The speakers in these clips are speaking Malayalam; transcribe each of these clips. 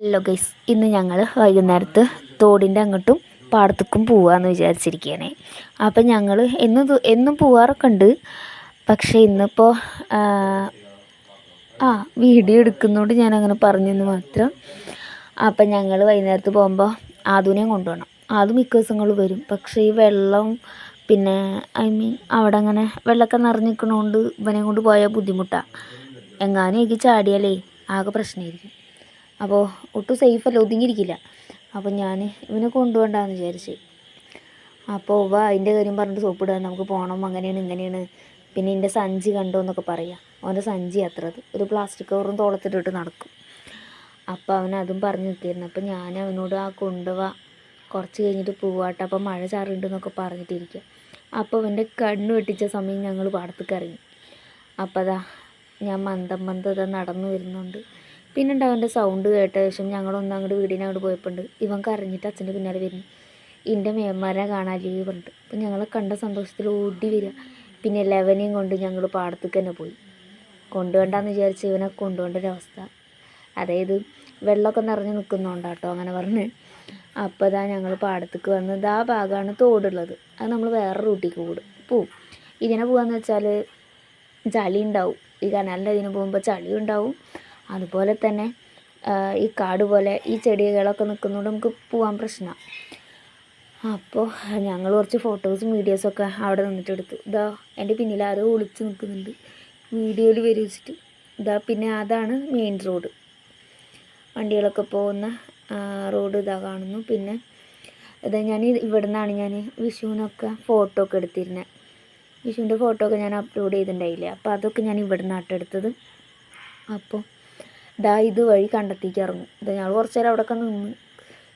ഹലോ ഗൈസ്, ഇന്ന് ഞങ്ങൾ വൈകുന്നേരത്ത് തോടിൻ്റെ അങ്ങോട്ടും പാടത്തേക്കും പോവാമെന്ന് വിചാരിച്ചിരിക്കുകയാണ്. അപ്പം ഞങ്ങൾ എന്നും പോവാറൊക്കെ ഉണ്ട്. പക്ഷേ ഇന്നിപ്പോൾ വീഡിയോ എടുക്കുന്നതുകൊണ്ട് ഞാനങ്ങനെ പറഞ്ഞെന്ന് മാത്രം. അപ്പം ഞങ്ങൾ വൈകുന്നേരത്ത് പോകുമ്പോൾ ആദൂനെയും കൊണ്ടുപോകണം. ആദു മിക്ക ദിവസങ്ങളും വരും. പക്ഷേ ഈ വെള്ളം പിന്നെ അവിടെ അങ്ങനെ വെള്ളമൊക്കെ നിറഞ്ഞിരിക്കണോണ്ട് ഇവനെ കൊണ്ട് പോയാൽ ബുദ്ധിമുട്ടാണ്. എങ്ങാനും എനിക്ക് ചാടിയാലേ ആകെ പ്രശ്നമായിരിക്കും. അപ്പോൾ ഒട്ടും സേഫല്ല, ഒതുങ്ങിയിരിക്കില്ല. അപ്പോൾ ഞാൻ ഇവനെ കൊണ്ടുപോകണ്ടെന്ന് വിചാരിച്ച്. അപ്പോൾ അതിൻ്റെ കാര്യം പറഞ്ഞിട്ട് സോപ്പിടുക, നമുക്ക് പോകണം, അങ്ങനെയാണ് ഇങ്ങനെയാണ്. പിന്നെ എൻ്റെ സഞ്ചി കണ്ടോ എന്നൊക്കെ പറയാം. അവൻ്റെ സഞ്ചി അത്ര ഒരു പ്ലാസ്റ്റിക് കവറും തോളത്തിട്ടിട്ട് നടക്കും. അപ്പോൾ അവനതും പറഞ്ഞ് നിൽക്കായിരുന്നു. അപ്പോൾ ഞാൻ അവനോട് കൊണ്ടുപോവാ, കുറച്ച് കഴിഞ്ഞിട്ട് പോവാട്ടെ, അപ്പോൾ മഴ ചാറുണ്ടെന്നൊക്കെ പറഞ്ഞിട്ടിരിക്കുക. അപ്പോൾ അവൻ്റെ കണ്ണ് വെട്ടിച്ച സമയം ഞങ്ങൾ പാടത്തേക്ക് ഇറങ്ങി. അപ്പോൾ ഞാൻ മന്ദം നടന്നു വരുന്നുണ്ട്. പിന്നെ അവൻ്റെ സൗണ്ട് കേട്ട ശേഷം ഞങ്ങളൊന്ന് അങ്ങോട്ട് വീടിനങ്ങോട്ട് പോയപ്പോണ്ട് ഇവൻ കരഞ്ഞിട്ട് അച്ഛൻ്റെ പിന്നാലെ വരുന്നു. എൻ്റെ മേന്മാരെ കാണാല്ലേ പറഞ്ഞിട്ട്. അപ്പം ഞങ്ങളെ കണ്ട സന്തോഷത്തിൽ ഓടി വരിക. പിന്നെ ലെവനെയും കൊണ്ട് ഞങ്ങൾ പാടത്തേക്ക് തന്നെ പോയി. കൊണ്ടുപോകണ്ടെന്ന് വിചാരിച്ച് ഇവനെ കൊണ്ടുപോകേണ്ട ഒരവസ്ഥ. അതായത് വെള്ളമൊക്കെ നിറഞ്ഞ് നിൽക്കുന്നുണ്ടാട്ടോ അങ്ങനെ പറഞ്ഞ്. അപ്പോൾ ഞങ്ങൾ പാടത്തേക്ക് വന്ന് ആ ഭാഗമാണ് തോടുള്ളത്. അത് നമ്മൾ വേറെ റൂട്ടിലേക്ക് പോവും. ഇങ്ങനെ പോകാമെന്ന് വെച്ചാൽ ചളി ഉണ്ടാവും. ഈ കനാലിൻ്റെ ഇതിന് പോകുമ്പോൾ ചളി ഉണ്ടാവും. അതുപോലെ തന്നെ ഈ കാട് പോലെ ഈ ചെടികളൊക്കെ നിൽക്കുന്നതുകൊണ്ട് നമുക്ക് പോകാൻ പ്രശ്നമാണ്. അപ്പോൾ ഞങ്ങൾ കുറച്ച് ഫോട്ടോസും വീഡിയോസൊക്കെ അവിടെ നിന്നിട്ട് എടുത്തു. എൻ്റെ പിന്നിൽ ആരോ ഒളിച്ച് നിൽക്കുന്നുണ്ട്, വീഡിയോയിൽ വരും വെച്ചിട്ട്. പിന്നെ അതാണ് മെയിൻ റോഡ്, വണ്ടികളൊക്കെ പോകുന്ന റോഡ് കാണുന്നു. പിന്നെ ഞാൻ ഇവിടെ നിന്നാണ് ഞാൻ വിഷുവിനൊക്കെ ഫോട്ടോ ഒക്കെ എടുത്തിരുന്നത്. വിഷുവിൻ്റെ ഫോട്ടോ ഒക്കെ ഞാൻ അപ്ലോഡ് ചെയ്തിട്ടുണ്ടായില്ലേ. അപ്പോൾ അതൊക്കെ ഞാൻ ഇവിടെ നിന്നാണ് എടുത്തത്. അപ്പോൾ ഇത് വഴി കണ്ടെത്തിക്ക് ഇറങ്ങും. ഞങ്ങൾ കുറച്ച് നേരം അവിടെയൊക്കെ നിന്ന്.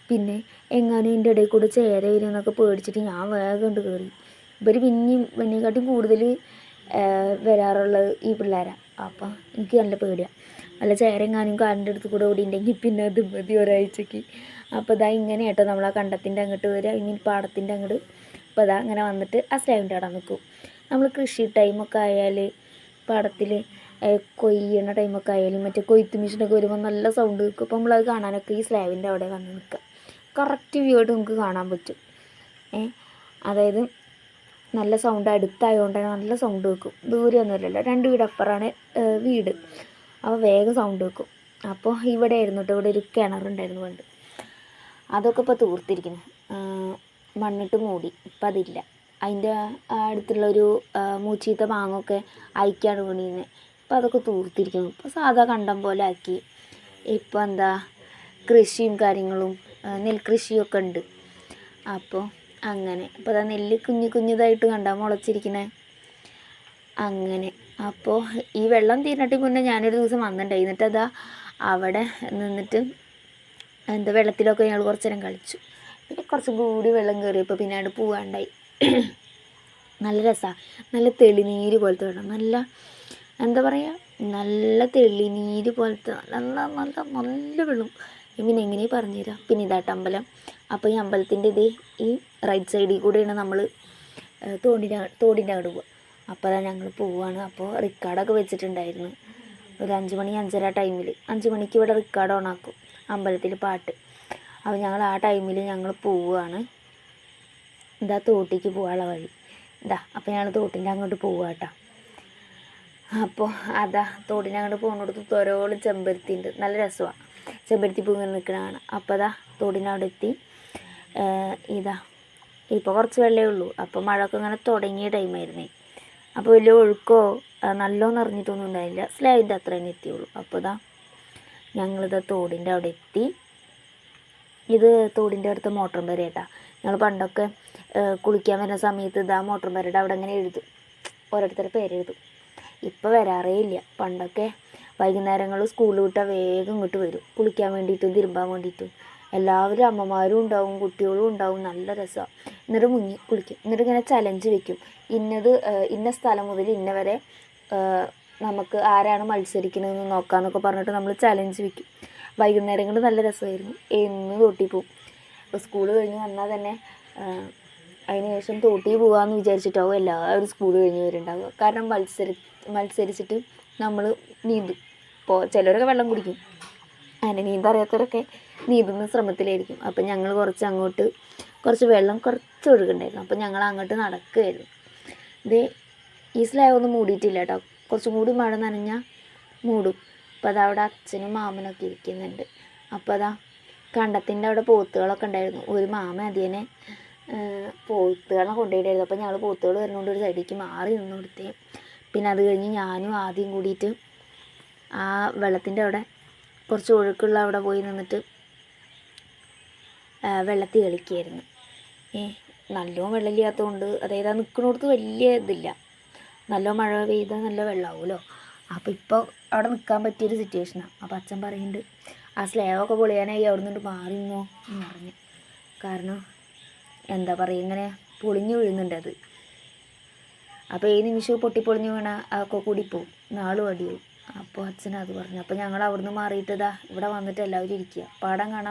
പിന്നെ എങ്ങാനും എൻ്റെ ഇടയിൽ കൂടെ ചേര വരുമെന്നൊക്കെ പേടിച്ചിട്ട് ഞാൻ വേഗം കൊണ്ട് കയറി. ഇവർ പിന്നെയും എന്നെക്കാട്ടും കൂടുതൽ വരാറുള്ളത് ഈ പിള്ളേരാണ്. അപ്പം എനിക്ക് നല്ല പേടിയാണ്. നല്ല ചേര എങ്ങാനും കാലിൻ്റെ അടുത്ത് കൂടെ ഓടിയിട്ടുണ്ടെങ്കിൽ പിന്നെ അത് മതി ഒരാഴ്ചക്ക്. അപ്പോൾ ഇങ്ങനെ കേട്ടോ നമ്മൾ ആ കണ്ടത്തിൻ്റെ അങ്ങോട്ട് വരിക, പാടത്തിൻ്റെ അങ്ങോട്ട്. അപ്പോൾ അങ്ങനെ വന്നിട്ട് ആ സ്ലാബിൻ്റെ അവിടെ നിൽക്കും. നമ്മൾ കൃഷി ടൈമൊക്കെ ആയാൽ പാടത്തിൽ കൊയ്യണ ടൈമൊക്കെ ആയാലും മറ്റേ കൊയ്ത്ത് മെഷീനൊക്കെ വരുമ്പോൾ നല്ല സൗണ്ട് കേൾക്കും. അപ്പോൾ നമ്മളത് കാണാനൊക്കെ ഈ സ്ലാബിൻ്റെ അവിടെ വന്ന് നിൽക്കുക. കറക്റ്റ് വ്യൂ ആയിട്ട് നമുക്ക് കാണാൻ പറ്റും. അതായത് നല്ല സൗണ്ട് അടുത്തായതുകൊണ്ട് തന്നെ നല്ല സൗണ്ട് കേൾക്കും. ദൂരെയൊന്നുമില്ലല്ലോ, 2 വീട് അപ്പുറമാണ് വീട്. അപ്പോൾ വേഗം സൗണ്ട് കേൾക്കും. അപ്പോൾ ഇവിടെ ആയിരുന്നു കേട്ടോ, ഇവിടെ ഒരു കിണറുണ്ടായിരുന്നു പണ്ട്. അതൊക്കെ ഇപ്പോൾ തൂർത്തിരിക്കുന്നു, മണ്ണിട്ട് മൂടി. ഇപ്പം അതില്ല. അതിൻ്റെ അടുത്തുള്ളൊരു മൂച്ചീത്ത മാങ്ങൊക്കെ അയക്കാണ് പണിയുന്നത്. അപ്പോൾ അതൊക്കെ തൂർത്തിരിക്കുന്നു. ഇപ്പോൾ സാധാ കണ്ടം പോലെ ആക്കി. ഇപ്പോൾ കൃഷിയും കാര്യങ്ങളും നെൽകൃഷിയൊക്കെ ഉണ്ട്. അപ്പോൾ അങ്ങനെ ഇപ്പോൾ നെല്ല് കുഞ്ഞിതായിട്ട് കണ്ടാൽ മുളച്ചിരിക്കണേ അങ്ങനെ. അപ്പോൾ ഈ വെള്ളം തീർന്നിട്ട് മുന്നേ ഞാനൊരു ദിവസം വന്നിട്ടുണ്ടായി. എന്നിട്ട് അവിടെ നിന്നിട്ട് വെള്ളത്തിലൊക്കെ ഞങ്ങൾ കുറച്ച് നേരം കളിച്ചു. പിന്നെ കുറച്ചും കൂടി വെള്ളം കയറിയപ്പോൾ പിന്നെ അവിടെ പോവാണ്ടായി. നല്ല രസമാണ്. നല്ല തെളിനീര് പോലത്തെ വെള്ളം, നല്ല എന്താ പറയുക, നല്ല തെളിനീര് പോലത്തെ നല്ല നല്ല നല്ല വെള്ളം. പിന്നെ എങ്ങനെ പറഞ്ഞുതരാം. പിന്നെ അമ്പലം. അപ്പോൾ ഈ അമ്പലത്തിൻ്റെ ഈ റൈറ്റ് സൈഡിൽ കൂടെയാണ് നമ്മൾ തോടിൻ്റെ അങ്ങോട്ട് പോവുക. അപ്പോൾ ഞങ്ങൾ പോവുകയാണ്. അപ്പോൾ റിക്കാർഡൊക്കെ വെച്ചിട്ടുണ്ടായിരുന്നു. ഒരു 5 മണി 5:30 ടൈമിൽ. 5 മണിക്ക് ഇവിടെ റിക്കാർഡ് ഓണാക്കും, അമ്പലത്തിൽ പാട്ട്. അപ്പോൾ ഞങ്ങൾ ആ ടൈമിൽ ഞങ്ങൾ പോവുകയാണ്. തോട്ടിക്ക് പോകാനുള്ള വഴി അപ്പോൾ ഞങ്ങൾ തോട്ടിൻ്റെ അങ്ങോട്ട് പോവുക കേട്ടോ. അപ്പോൾ തോടിൻ്റെ അങ്ങോട്ട് പോകുന്നിടത്ത് തൊരോളം ചെമ്പരത്തി ഉണ്ട്. നല്ല രസമാണ് ചെമ്പരത്തി പൂ ഇങ്ങനെ നിൽക്കണതാണ്. അപ്പോൾ തോടിൻ്റെ അവിടെ എത്തി. ഇപ്പോൾ കുറച്ച് വെള്ളമേ ഉള്ളൂ. അപ്പോൾ മഴയൊക്കെ ഇങ്ങനെ തുടങ്ങിയ ടൈമായിരുന്നേ. അപ്പോൾ വലിയ ഒഴുക്കോ നല്ലോണം നിറഞ്ഞിട്ടൊന്നും ഉണ്ടായില്ല. സ്ലാബിൻ്റെ അത്ര തന്നെ എത്തിയുള്ളൂ. അപ്പോൾ ഞങ്ങളിത് തോടിൻ്റെ അവിടെ എത്തി. ഇത് തോടിൻ്റെ അടുത്ത് മോട്ടർ പെര കേട്ടോ. ഞങ്ങൾ പണ്ടൊക്കെ കുളിക്കാൻ വരുന്ന സമയത്ത് മോട്ടർ പെരയുടെ അവിടെ ഇങ്ങനെ എഴുതും, ഓരോരുത്തരുടെ പേരെഴുതും. ഇപ്പോൾ വരാറേ ഇല്ല. പണ്ടൊക്കെ വൈകുന്നേരങ്ങളിൽ സ്കൂൾ വിട്ടാൽ വേഗം ഇങ്ങോട്ട് വരും, കുളിക്കാൻ വേണ്ടിയിട്ടും തിരുമ്പാൻ വേണ്ടിയിട്ടും. എല്ലാവരും അമ്മമാരും ഉണ്ടാവും, കുട്ടികളും ഉണ്ടാവും. നല്ല രസമാണ്. എന്നിട്ട് മുങ്ങി കുളിക്കും. എന്നിട്ട് ഇങ്ങനെ ചലഞ്ച് വെക്കും, ഇന്ന സ്ഥലം മുതൽ ഇന്ന വരെ നമുക്ക് ആരാണ് മത്സരിക്കുന്നതെന്ന് നോക്കാമെന്നൊക്കെ പറഞ്ഞിട്ട് നമ്മൾ ചലഞ്ച് വെക്കും. വൈകുന്നേരങ്ങളിൽ നല്ല രസമായിരുന്നു. എന്ന് തോട്ടിൽ പോവും. ഇപ്പോൾ സ്കൂൾ കഴിഞ്ഞ് വന്നാൽ തന്നെ അതിന് ശേഷം തോട്ടിൽ പോകാമെന്ന് വിചാരിച്ചിട്ടാവും എല്ലാവരും സ്കൂൾ കഴിഞ്ഞ് വരുന്നുണ്ടാവുക. കാരണം മത്സരിച്ചിട്ട് നമ്മൾ നീന്തും. ഇപ്പോൾ ചിലരൊക്കെ വെള്ളം കുടിക്കും, അങ്ങനെ നീന്തറിയാത്തവരൊക്കെ നീന്തുന്ന ശ്രമത്തിലായിരിക്കും. അപ്പം ഞങ്ങൾ കുറച്ച് വെള്ളം കുറച്ച് ഒഴുകുണ്ടായിരുന്നു. അപ്പം ഞങ്ങൾ അങ്ങോട്ട് നടക്കുകയായിരുന്നു. ഇത് ഈ സ്ലാബ് ഒന്നും മൂടിയിട്ടില്ല കേട്ടോ. കുറച്ചും കൂടി മഴ നനഞ്ഞാൽ മൂടും. അപ്പോൾ അതവിടെ അച്ഛനും മാമനൊക്കെ ഇരിക്കുന്നുണ്ട്. അപ്പോൾ അതാ കണ്ടത്തിൻ്റെ അവിടെ പോത്തുകളൊക്കെ ഉണ്ടായിരുന്നു. ഒരു മാമ അതിനെ പോത്തുകളെ കൊണ്ടുപോയിട്ടായിരുന്നു. അപ്പോൾ ഞങ്ങൾ പോത്തുകൾ വരുന്നതുകൊണ്ട് ഒരു സൈഡിലേക്ക് മാറി നിന്ന് കൊടുത്തേ. പിന്നെ അത് കഴിഞ്ഞ് ഞാനും ആദ്യം കൂടിയിട്ട് ആ വെള്ളത്തിൻ്റെ അവിടെ കുറച്ച് ഒഴുക്കുള്ള അവിടെ പോയി നിന്നിട്ട് വെള്ളത്തിൽ കളിക്കുകയായിരുന്നു. നല്ലോണം വെള്ളമില്ലാത്തതുകൊണ്ട്, അതായത് ആ നിൽക്കുന്നിടത്ത് വലിയ ഇതില്ല. നല്ല മഴ പെയ്താൽ നല്ല വെള്ളമാവുമല്ലോ. അപ്പോൾ ഇപ്പോൾ അവിടെ നിൽക്കാൻ പറ്റിയൊരു സിറ്റുവേഷനാണ്. അപ്പോൾ അച്ഛൻ പറയുന്നുണ്ട് ആ സ്ലേവൊക്കെ പൊളിയാനായി അവിടെ നിന്നിട്ട് മാറി നിന്നോ എന്ന് പറഞ്ഞു. കാരണം എന്താ പറയുക, ഇങ്ങനെ പൊളിഞ്ഞു വീഴുന്നുണ്ട് അത്. അപ്പോൾ ഈ നിമിഷവും പൊട്ടിപ്പൊളിഞ്ഞ് വീണാൽ അതൊക്കെ കൂടി പോവും, നാളും അടിയാവും. അപ്പോൾ അച്ഛൻ അത് പറഞ്ഞു. അപ്പോൾ ഞങ്ങൾ അവിടുന്ന് മാറിയിട്ട് ഇവിടെ വന്നിട്ട് എല്ലാവരും ഇരിക്കുക, പാടം കാണാൻ